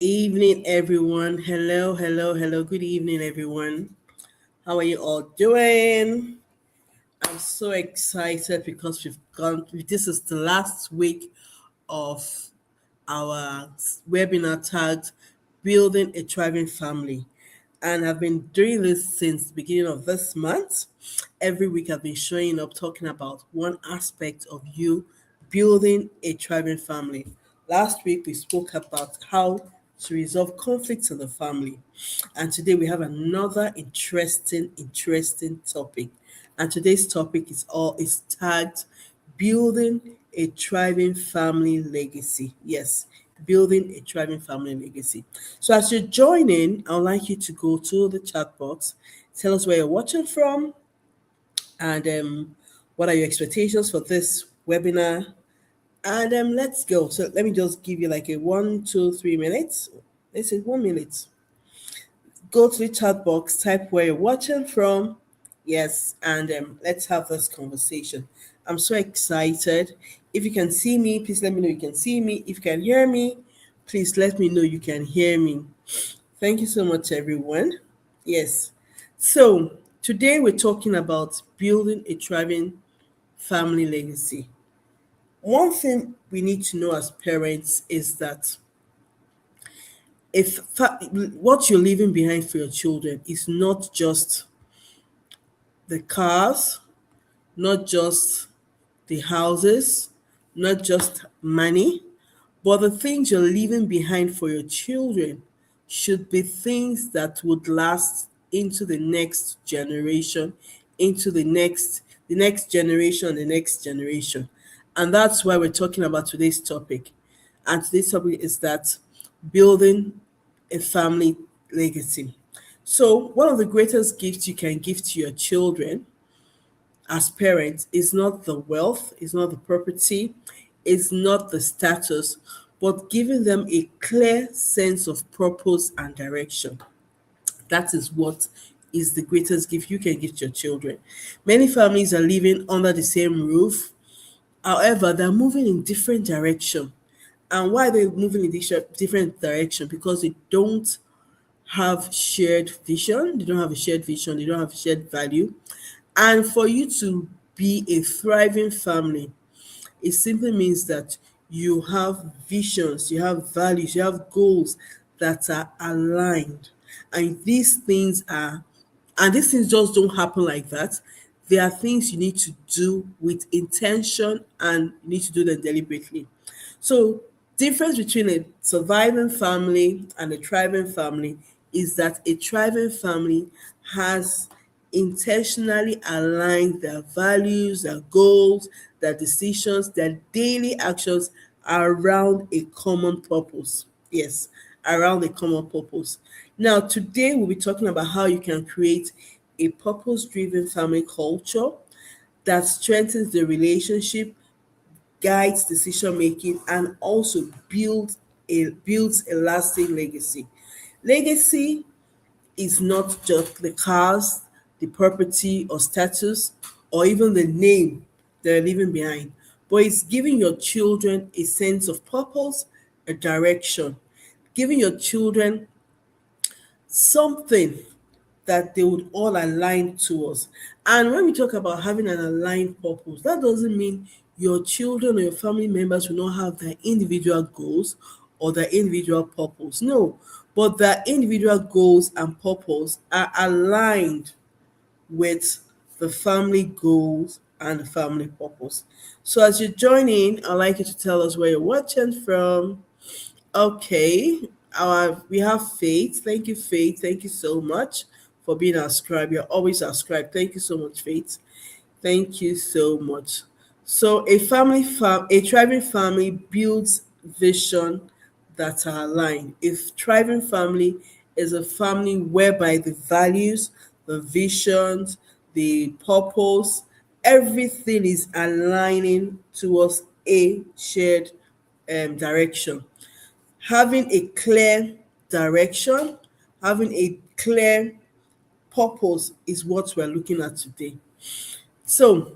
Evening, everyone. Hello, hello, hello. Good evening, everyone. How are you all doing? I'm so excited because we've gone. This is the last week of our webinar tagged "Building a Thriving Family," and I've been doing this since the beginning of this month. Every week, I've been showing up talking about one aspect of you building a thriving family. Last week, we spoke about how to resolve conflicts in the family. And today we have another interesting topic. And today's topic is tagged building a thriving family legacy. Yes, building a thriving family legacy. So as you join in, I'd like you to go to the chat box, tell us where you're watching from, and what are your expectations for this webinar. And let's go. So let me just give you like a 1, 2, 3 minutes. This is 1 minute. Go to the chat box, type where you're watching from. Yes, and let's have this conversation. I'm so excited. If you can see me, please let me know you can see me. If you can hear me, please let me know you can hear me. Thank you so much, everyone. Yes. So today we're talking about building a thriving family legacy. One thing we need to know as parents is that what you're leaving behind for your children is not just the cars, not just the houses, not just money, but the things you're leaving behind for your children should be things that would last into the next generation, into the next generation, the next generation. And that's why we're talking about today's topic. And today's topic is that building a family legacy. So, one of the greatest gifts you can give to your children as parents is not the wealth, is not the property, is not the status, but giving them a clear sense of purpose and direction. That is what is the greatest gift you can give to your children. Many families are living under the same roof. However, they're moving in different direction. And why are they moving in different direction? Because they don't have shared vision. They don't have a shared vision. They don't have shared value. And for you to be a thriving family, it simply means that you have visions, you have values, you have goals that are aligned. And these things just don't happen like that. There are things you need to do with intention and you need to do them deliberately. So, difference between a surviving family and a thriving family is that a thriving family has intentionally aligned their values, their goals, their decisions, their daily actions around a common purpose. Yes, around a common purpose. Now, today we'll be talking about how you can create a purpose driven family culture that strengthens the relationship, guides decision making, and also builds a lasting legacy. Legacy is not just the cars, the property or status, or even the name they're leaving behind, but it's giving your children a sense of purpose, a direction, giving your children something that they would all align towards. And when we talk about having an aligned purpose, that doesn't mean your children or your family members will not have their individual goals or their individual purpose. No, but their individual goals and purpose are aligned with the family goals and the family purpose. So as you join in, I'd like you to tell us where you're watching from. Okay, we have Faith. Thank you, Faith. Thank you so much for being our scribe. You're always our scribe. Thank you so much, Faith. Thank you so much. So a thriving family builds vision that are aligned. A thriving family is a family whereby the values, the visions, the purpose, everything is aligning towards a shared direction. Having a clear direction, having a clear purpose is what we're looking at today. So,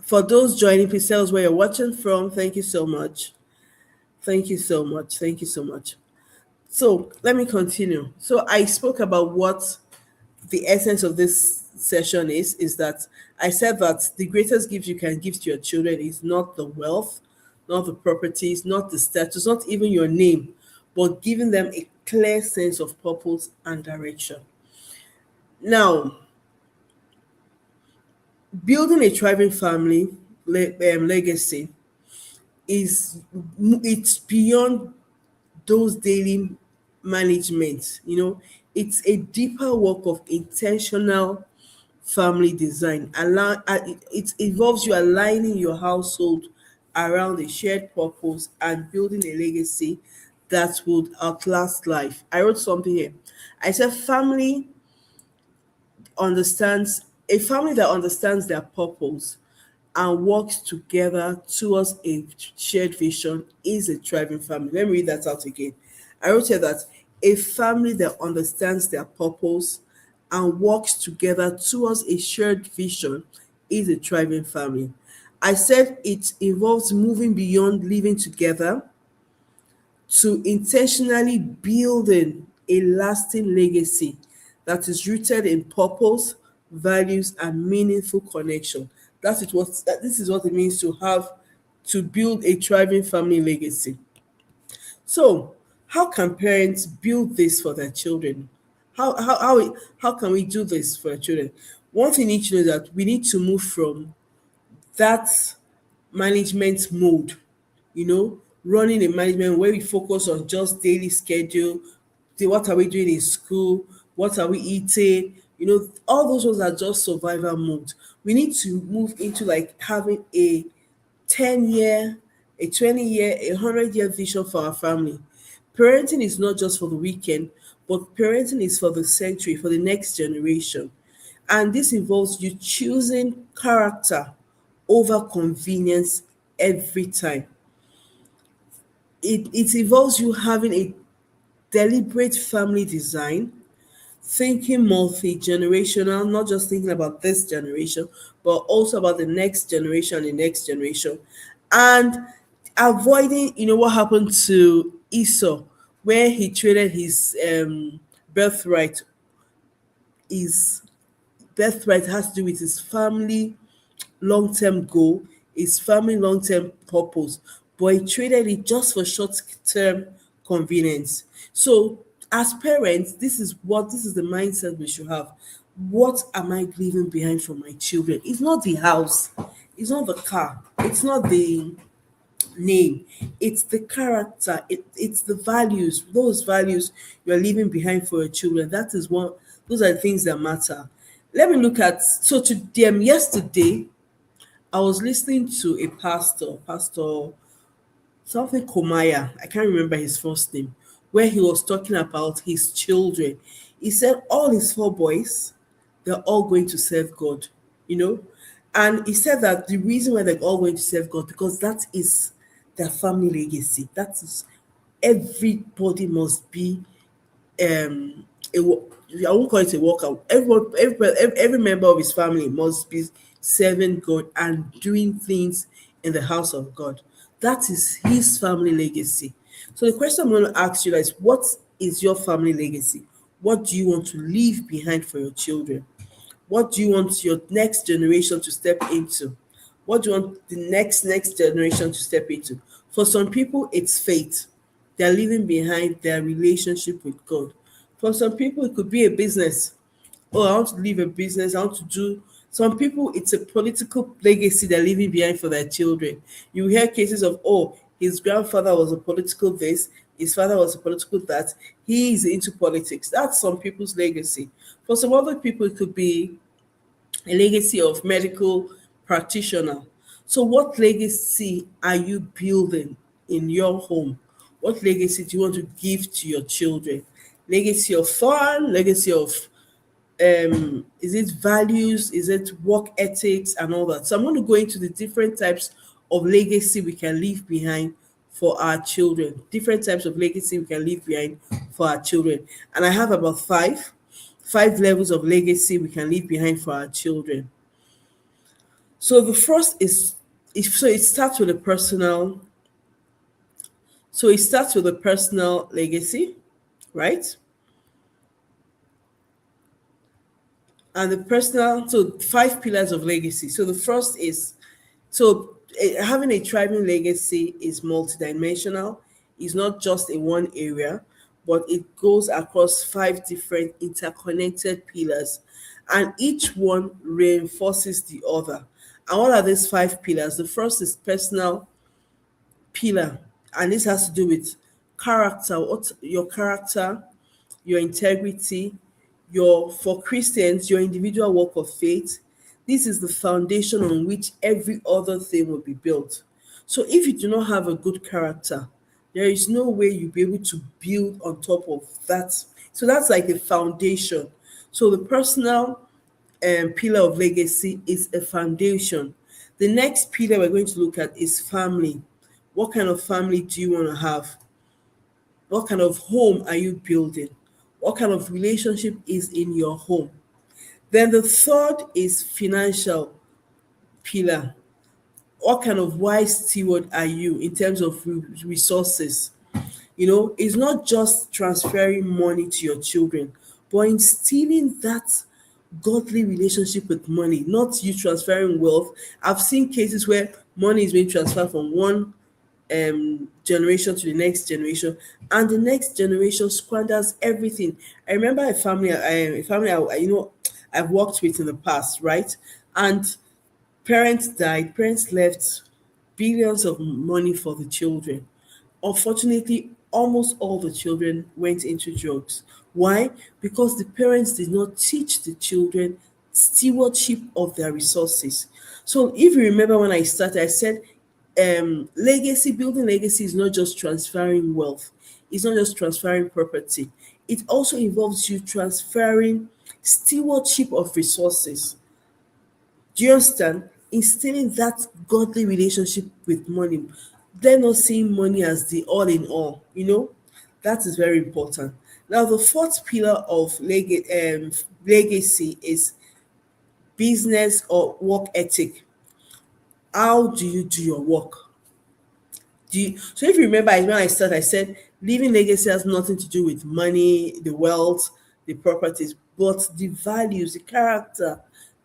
for those joining, please tell us where you're watching from. Thank you so much. Thank you so much. Thank you so much. So let me continue. So I spoke about what the essence of this session is that I said that the greatest gift you can give to your children is not the wealth, not the properties, not the status, not even your name, but giving them a clear sense of purpose and direction. Now, building a thriving family legacy is it's beyond those daily management. It's a deeper work of intentional family design. It involves you aligning your household around a shared purpose and building a legacy that would outlast life. I wrote something here. I said understands a family that understands their purpose and works together towards a shared vision is a thriving family. Let me read that out again. I wrote here that a family that understands their purpose and works together towards a shared vision is a thriving family. I said it involves moving beyond living together to intentionally building a lasting legacy that is rooted in purpose, values, and meaningful connection. This is what it means to build a thriving family legacy. So, how can parents build this for their children? How can we do this for our children? One thing you need to know is that we need to move from that management mode, running a management where we focus on just daily schedule, what are we doing in school, what are we eating, all those ones are just survival mode. We need to move into like having a 10-year, a 20-year, a 100-year vision for our family. Parenting is not just for the weekend, but parenting is for the century, for the next generation. And this involves you choosing character over convenience every time. It involves you having a deliberate family design, thinking multi-generational, not just thinking about this generation, but also about the next generation, and avoiding, what happened to Esau, where he traded birthright. His birthright has to do with his family long-term goal, his family long-term purpose, but he traded it just for short-term convenience. So as parents, this is the mindset we should have. What am I leaving behind for my children? It's not the house, it's not the car, it's not the name, it's the character, it's the values, those values you're leaving behind for your children. That is one Those are the things that matter. Let me look at so to them yesterday I was listening to a pastor something Komaya, I can't remember his first name, where he was talking about his children. He said all his four boys, they're all going to serve God, you know. And he said that the reason why they're all going to serve God, because that is their family legacy. That is everybody must be a I won't call it a workout. Every member of his family must be serving God and doing things in the house of God. That is his family legacy. So the question I'm going to ask you is, what is your family legacy? What do you want to leave behind for your children? What do you want your next generation to step into? What do you want the next generation to step into? For some people, it's faith. They're leaving behind their relationship with God. For some people, it could be a business. Oh, I want to leave a business. I want to do. Some people, it's a political legacy they're leaving behind for their children. You hear cases of, oh, his grandfather was a political this, his father was a political that. He is into politics. That's some people's legacy. For some other people, it could be a legacy of medical practitioner. So, what legacy are you building in your home? What legacy do you want to give to your children? Legacy of fun, legacy of is it values, is it work ethics and all that. So I'm going to go into the different types of legacy we can leave behind for our children, different types of legacy we can leave behind for our children. And I have about five levels of legacy we can leave behind for our children. So the first is so it starts with a personal So it starts with a personal legacy, right? And the personal, so five pillars of legacy. So the first is, having a thriving legacy is multidimensional. It's not just in one area, but it goes across five different interconnected pillars, and each one reinforces the other. And what are these five pillars? The first is personal pillar, and this has to do with character, what your character, your integrity, your for Christians, your individual walk of faith. This is the foundation on which every other thing will be built. So if you do not have a good character, there is no way you'll be able to build on top of that. So that's like the foundation. So the personal pillar of legacy is a foundation. The next pillar we're going to look at is family. What kind of family do you want to have? What kind of home are you building? What kind of relationship is in your home? Then the third is financial pillar. What kind of wise steward are you in terms of resources? It's not just transferring money to your children, but instilling that godly relationship with money, not you transferring wealth. I've seen cases where money is being transferred from one generation to the next generation, and the next generation squanders everything. I remember I've worked with in the past, right? And parents died, parents left billions of money for the children. Unfortunately, almost all the children went into drugs. Why? Because the parents did not teach the children stewardship of their resources. So if you remember when I started, I said legacy, building legacy is not just transferring wealth, it's not just transferring property. It also involves you transferring stewardship of resources. Do you understand? Instilling that godly relationship with money. They're not seeing money as the all in all, That is very important. Now, the fourth pillar of legacy is business or work ethic. How do you do your work? So if you remember when I started, I said leaving legacy has nothing to do with money, the wealth, the properties, but the values, the character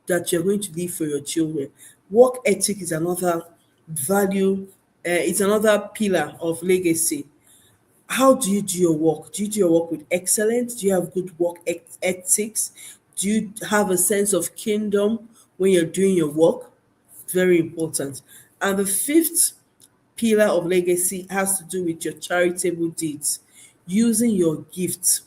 that you're going to leave for your children. Work ethic is another value, it's another pillar of legacy. How do you do your work? Do you do your work with excellence? Do you have good work ethics? Do you have a sense of kingdom when you're doing your work? Very important. And the fifth pillar of legacy has to do with your charitable deeds, using your gifts,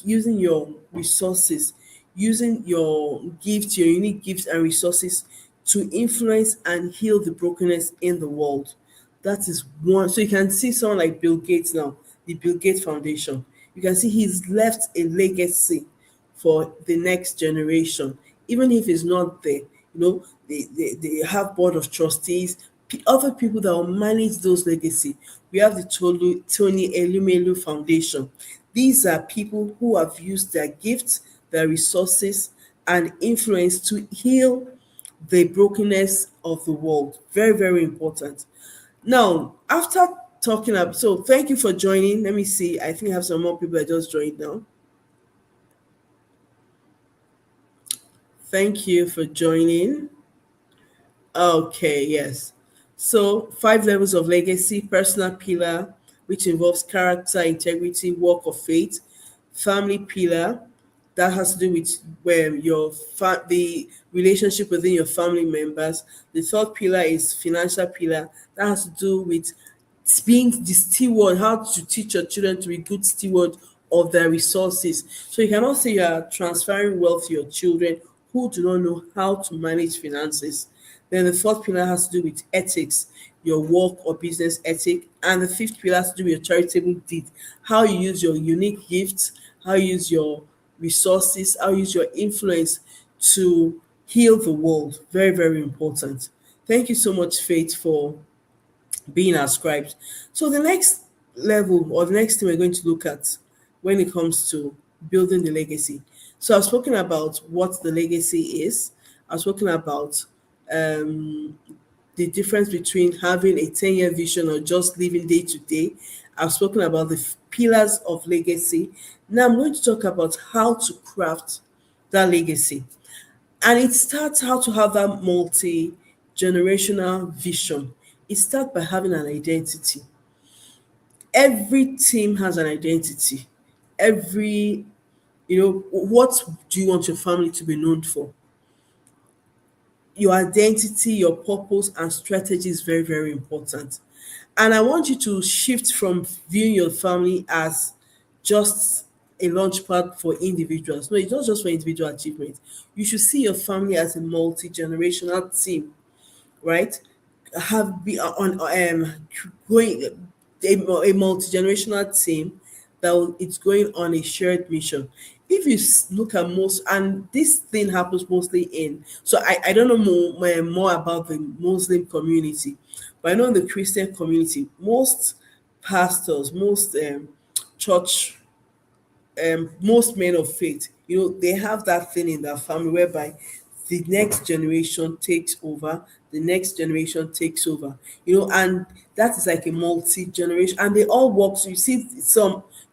using your resources, using your gifts, your unique gifts and resources to influence and heal the brokenness in the world. That is one. So you can see someone like Bill Gates now, the Bill Gates Foundation. You can see he's left a legacy for the next generation, even if it's not there. They have board of trustees, other people that will manage those legacy. We have the Tony Elumelu Foundation. These are people who have used their gifts, their resources, and influence to heal the brokenness of the world. Very, very important. Now, after talking about, so thank you for joining. Let me see. I think I have some more people that just joined now. Thank you for joining. Okay, yes. So, five levels of legacy: personal pillar, which involves character, integrity, work of faith; family pillar, that has to do with the relationship within your family members. The third pillar is financial pillar, that has to do with being the steward, how to teach your children to be good steward of their resources. So you cannot say you are transferring wealth to your children who do not know how to manage finances. Then the fourth pillar has to do with ethics, your work or business ethic. And the fifth pillar has to do with your charitable deed, how you use your unique gifts, how you use your resources, how you use your influence to heal the world. Very, very important. Thank you so much, Faith, for being ascribed. So the next level or the next thing we're going to look at when it comes to building the legacy. So I've spoken about what the legacy is. I've spoken about the difference between having a 10-year vision or just living day to day. I've spoken about the pillars of legacy. Now I'm going to talk about how to craft that legacy. And it starts how to have that multi generational vision. It starts by having an identity. Every team has an identity. Every, what do you want your family to be known for? Your identity, your purpose, and strategy is very, very important. And I want you to shift from viewing your family as just a launch pad for individuals. No, it's not just for individual achievement. You should see your family as a multi generational team, right? Have be on going a multi-generational team it's going on a shared mission. If you look at most, and this thing happens mostly in, so I don't know more about the Muslim community, but I know in the Christian community, most pastors, most church most men of faith, they have that thing in their family whereby the next generation takes over, the next generation takes over, and that is like a multi generation, and they all work. So you see,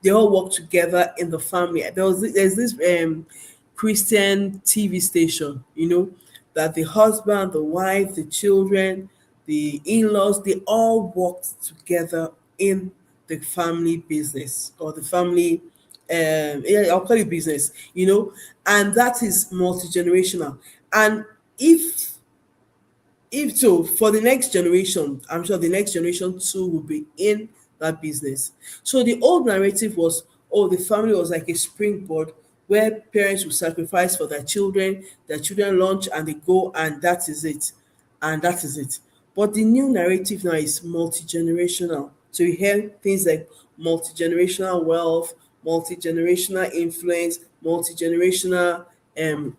they all work together in the family. There's this Christian TV station, that the husband, the wife, the children, the in-laws, they all worked together in the family business or the family yeah, I'll call it business, and that is multi-generational. And if if so, for the next generation, I'm sure the next generation too will be in that business. So the old narrative was, oh, the family was like a springboard where parents would sacrifice for their children launch and they go, and that is it. And that is it. But the new narrative now is multi-generational. So you hear things like multi-generational wealth, multi-generational influence, multi-generational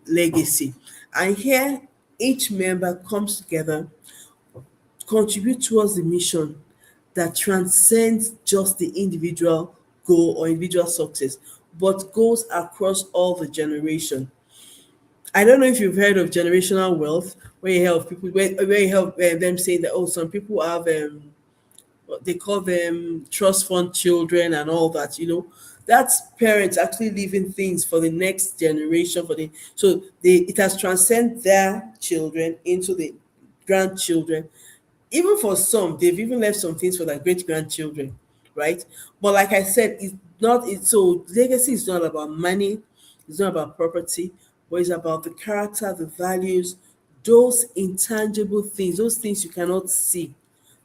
legacy. And here each member comes together to contribute towards the mission that transcends just the individual goal or individual success, but goes across all the generation. I don't know if you've heard of generational wealth, where you help people, where you help them saying that, oh, some people have what they call them trust fund children and all that, that's parents actually leaving things for the next generation, so it has transcended their children into the grandchildren. Even for some, they've even left some things for their great grandchildren, right? But like I said, so legacy is not about money, it's not about property, but it's about the character, the values, those intangible things, those things you cannot see.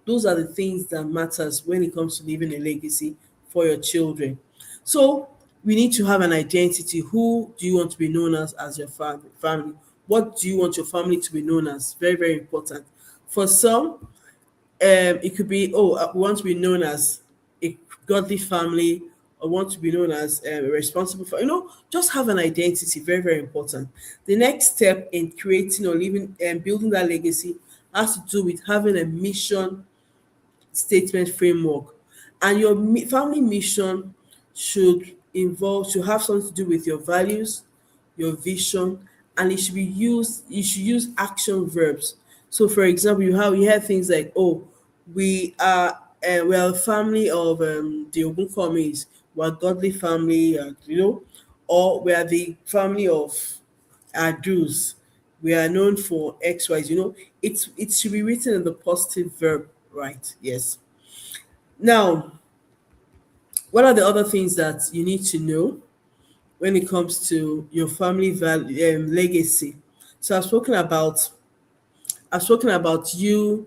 Those are the things that matters when it comes to leaving a legacy for your children. So we need to have an identity. Who do you want to be known as your family? What do you want your family to be known as? Very, very important. For some, it could be, oh, we want to be known as a godly family, or want to be known as responsible for, just have an identity. Very, very important. The next step in creating or living and building that legacy has to do with having a mission statement framework. And your family mission should have something to do with your values, your vision, and you should use action verbs. So for example, you have things like, oh, we are a family of the Ogunkanmis, we're a godly family, or we are the family of Adus. We are known for X, Y. It should be written in the positive verb, right? Yes. Now, what are the other things that you need to know when it comes to your family legacy? So I've spoken about you.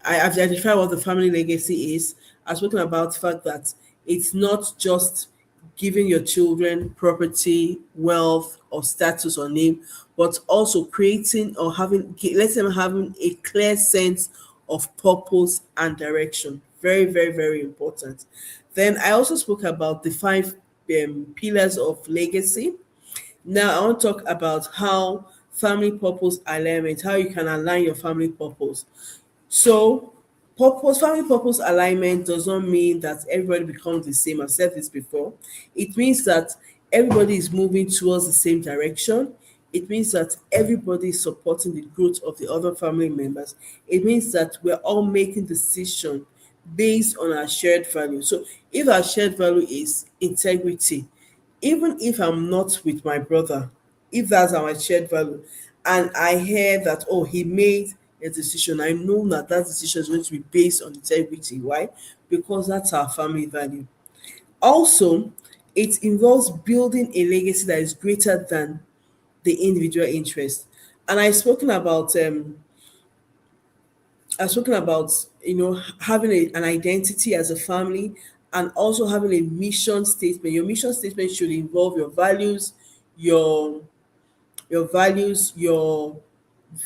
I've identified what the family legacy is. I've spoken about the fact that it's not just giving your children property, wealth, or status or name, but also creating or let them having a clear sense of purpose and direction. Very, very, very important. Then I also spoke about the five pillars of legacy. Now I want to talk about how family purpose alignment, how you can align your family purpose. So, family purpose alignment does not mean that everybody becomes the same. I've said this before. It means that everybody is moving towards the same direction. It means that everybody is supporting the growth of the other family members. It means that we're all making decision based on our shared value. So if our shared value is integrity, even if I'm not with my brother, if that's our shared value, and I hear that, oh, he made a decision, I know that that decision is going to be based on integrity. Why? Because that's our family value. Also, it involves building a legacy that is greater than the individual interest. And I've spoken about, having an identity as a family, and also having a mission statement. Your mission statement should involve your your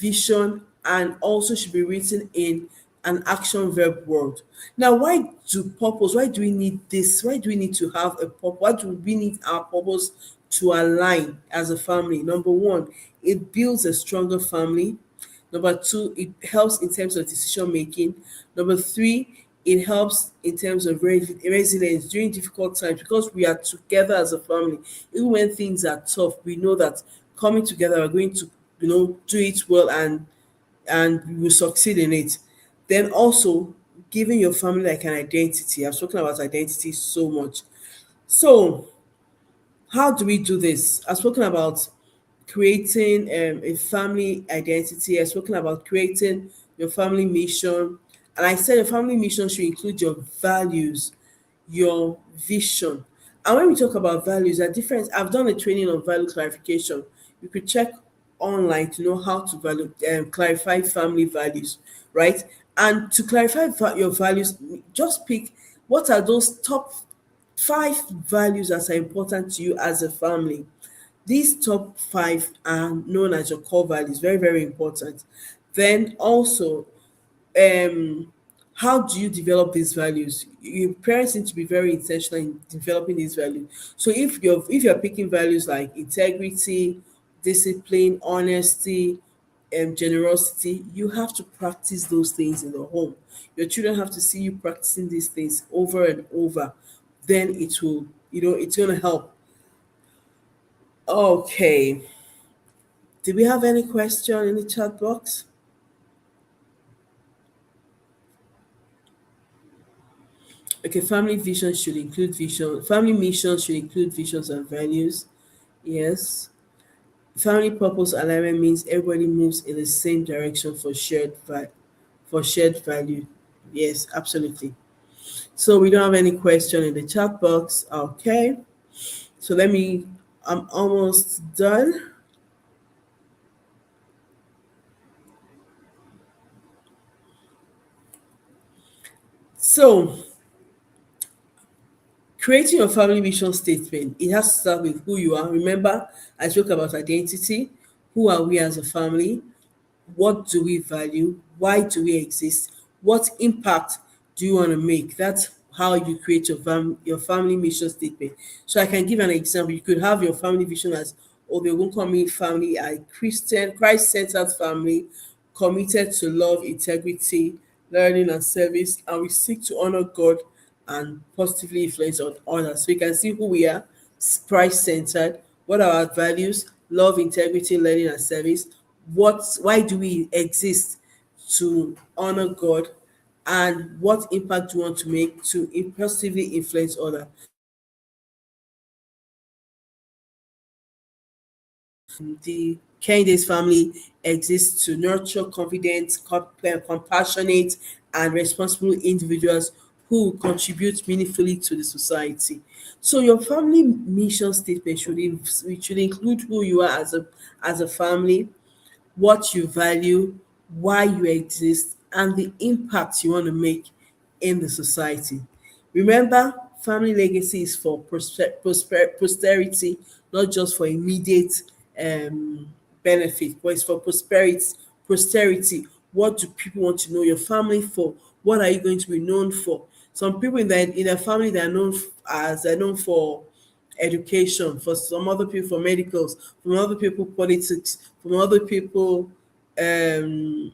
vision, and also should be written in an action verb word. Now, why do we need this? Why do we need to have a purpose? Why do we need our purpose to align as a family? Number one, it builds a stronger family. Number two, it helps in terms of decision making. Number three, it helps in terms of resilience during difficult times, because we are together as a family. Even when things are tough, we know that coming together, we're going to, do it well, and we will succeed in it. Then also giving your family like an identity. I've spoken about identity so much. So how do we do this? I've spoken about creating a family identity. I've spoken about creating your family mission. And I said your family mission should include your values, your vision. And when we talk about values, there are different. I've done a training on value clarification. You could check online to know how to clarify family values, right? And to clarify your values, just pick what are those top five values that are important to you as a family. These top five are known as your core values, very, very important. Then also, um, how do you develop these values? Your parents need to be very intentional in developing these values. So if you're picking values like integrity, discipline, honesty, generosity, you have to practice those things in the home. Your children have to see you practicing these things over and over. Then it will, it's going to help. Okay. Do we have any question in the chat box? Okay, family mission should include visions and values. Yes. Family purpose alignment means everybody moves in the same direction for shared value. Yes, absolutely. So we don't have any question in the chat box. Okay. So I'm almost done. So creating your family mission statement, it has to start with who you are. Remember, I spoke about identity. Who are we as a family? What do we value? Why do we exist? What impact do you want to make? That's how you create your family mission statement. So I can give an example. You could have your family vision as, oh, the Ogunkanmi family, a Christian, Christ-centered family, committed to love, integrity, learning, and service, and we seek to honor God and positively influence on others. So you can see who we are, Christ-centered. What are our values? Love, integrity, learning, and service. Why do we exist? To honor God. And what impact do you want to make to positively influence others? The Kennedy's family exists to nurture confident, compassionate, and responsible individuals who contribute meaningfully to the society. So your family mission statement should include who you are as a family, what you value, why you exist, and the impact you want to make in the society. Remember, family legacy is for posterity, not just for immediate um, benefit, but it's for posterity. What do people want to know your family for? What are you going to be known for? Some people in their family, they're known for education, for some other people for medicals, from other people politics, from other people um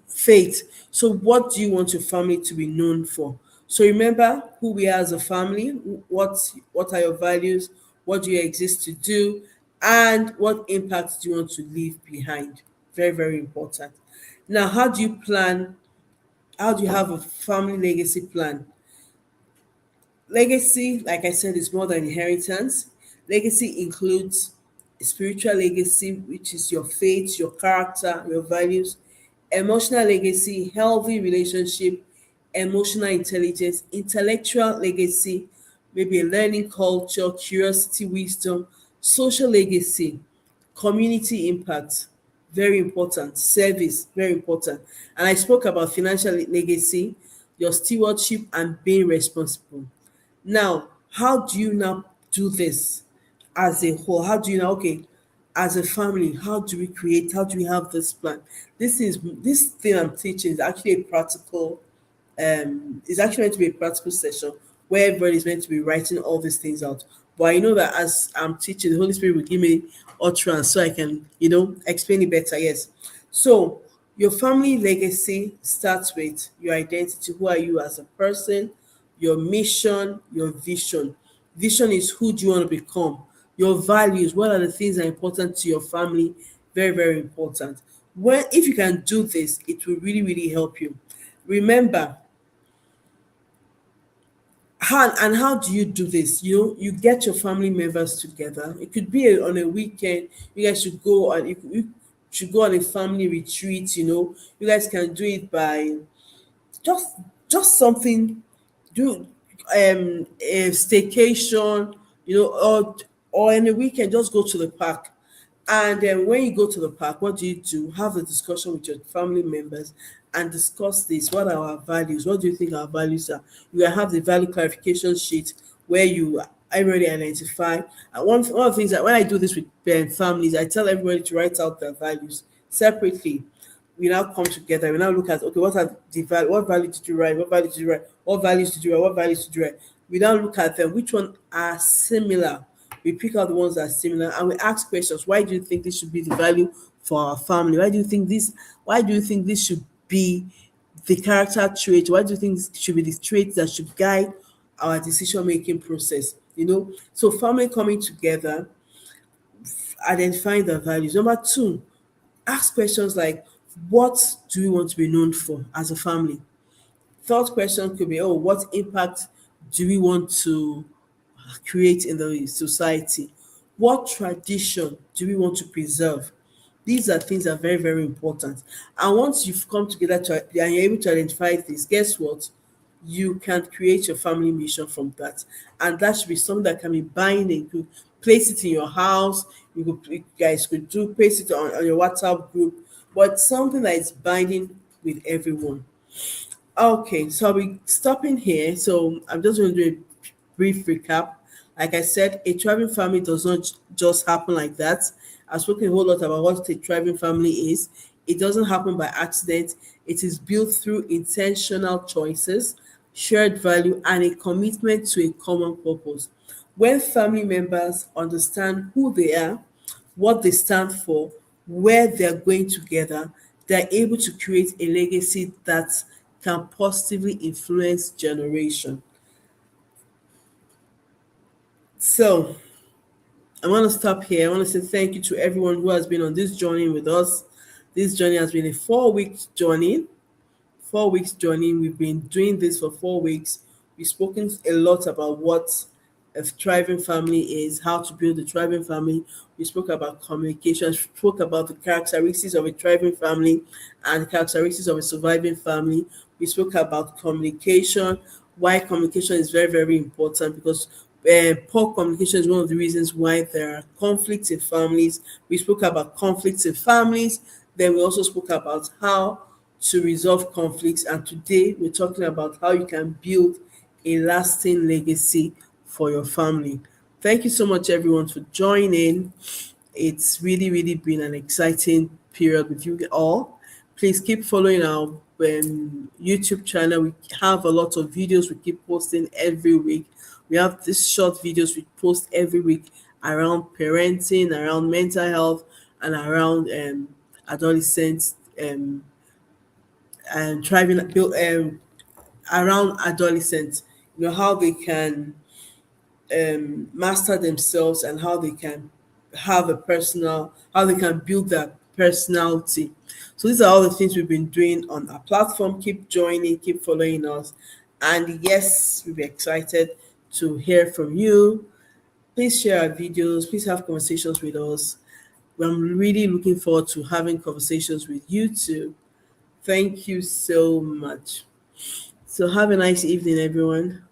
faith. So what do you want your family to be known for? So remember who we are as a family, what are your values, what do you exist to do, and what impact do you want to leave behind. Very, very important. Now, how do you plan How do you have a family legacy plan? Legacy, like I said, is more than inheritance. Legacy includes spiritual legacy, which is your faith, your character, your values. Emotional legacy, healthy relationship, emotional intelligence. Intellectual legacy, maybe a learning culture, curiosity, wisdom. Social legacy, community impact, very important. Service, very important. And I spoke about financial legacy, your stewardship, and being responsible. Now, how do you now do this as a whole? How do you now, okay, as a family, how do we create, how do we have this plan? This thing I'm teaching is actually a practical, it's actually meant to be a practical session where everybody is meant to be writing all these things out. But I know that as I'm teaching, the Holy Spirit will give me utterance so I can, explain it better. Yes. So your family legacy starts with your identity. Who are you as a person? Your mission, your vision. Vision is who do you want to become? Your values, what are the things that are important to your family? Very, very important. When if you can do this, it will really, really help you. Remember, how do you do this? You get your family members together. It could be on a weekend. You guys should go on. You should go on a family retreat. You guys can do it by just something, do a staycation, or in a weekend, just go to the park. And then when you go to the park, what do? Have a discussion with your family members and discuss this. What are our values? What do you think our values are? You will have the value clarification sheet where you everybody identify. And one of the things that when I do this with families, I tell everybody to write out their values separately. We now come together. We now look at, okay, what are the value? What value did you write? What value did you write? What values did you write? What values did you write? We now look at them. Which one are similar? We pick out the ones that are similar and we ask questions. Why do you think this should be the value for our family? Why do you think this? Why do you think this should be the character trait? Why do you think this should be the traits that should guide our decision making process? So family coming together, identifying the values. Number two, ask questions like, what do we want to be known for as a family? Third question could be, oh, what impact do we want to create in the society? What tradition do we want to preserve? These are things that are very, very important. And once you've come together and you're able to identify this, guess what? You can create your family mission from that. And that should be something that can be binding. You could place it in your house, you guys could do place it on your WhatsApp group, but something that is binding with everyone. Okay, so I'll be stopping here. So I'm just going to do a brief recap. Like I said, a thriving family does not just happen like that. I've spoken a whole lot about what a thriving family is. It doesn't happen by accident. It is built through intentional choices, shared value, and a commitment to a common purpose. When family members understand who they are, what they stand for, where they're going together, they're able to create a legacy that can positively influence generation. So I want to stop here. I want to say thank you to everyone who has been on this journey with us. This journey has been a 4 week journey. 4 weeks journey. We've been doing this for 4 weeks. We've spoken a lot about what a thriving family is, how to build a thriving family. We spoke about communication, spoke about the characteristics of a thriving family and characteristics of a surviving family. We spoke about communication, why communication is very, very important because poor communication is one of the reasons why there are conflicts in families. We spoke about conflicts in families. Then we also spoke about how to resolve conflicts. And today we're talking about how you can build a lasting legacy for your family. Thank you so much, everyone, for joining. It's really, really been an exciting period with you all. Please keep following our YouTube channel. We have a lot of videos we keep posting every week. We have these short videos we post every week around parenting, around mental health, and around adolescents and thriving around adolescents. How they can master themselves and how they can have a personal, how they can build that personality. So these are all the things we've been doing on our platform. Keep joining, keep following us. And yes, we'll be excited to hear from you. Please share our videos. Please have conversations with us. I'm really looking forward to having conversations with you too. Thank you so much. So have a nice evening, everyone.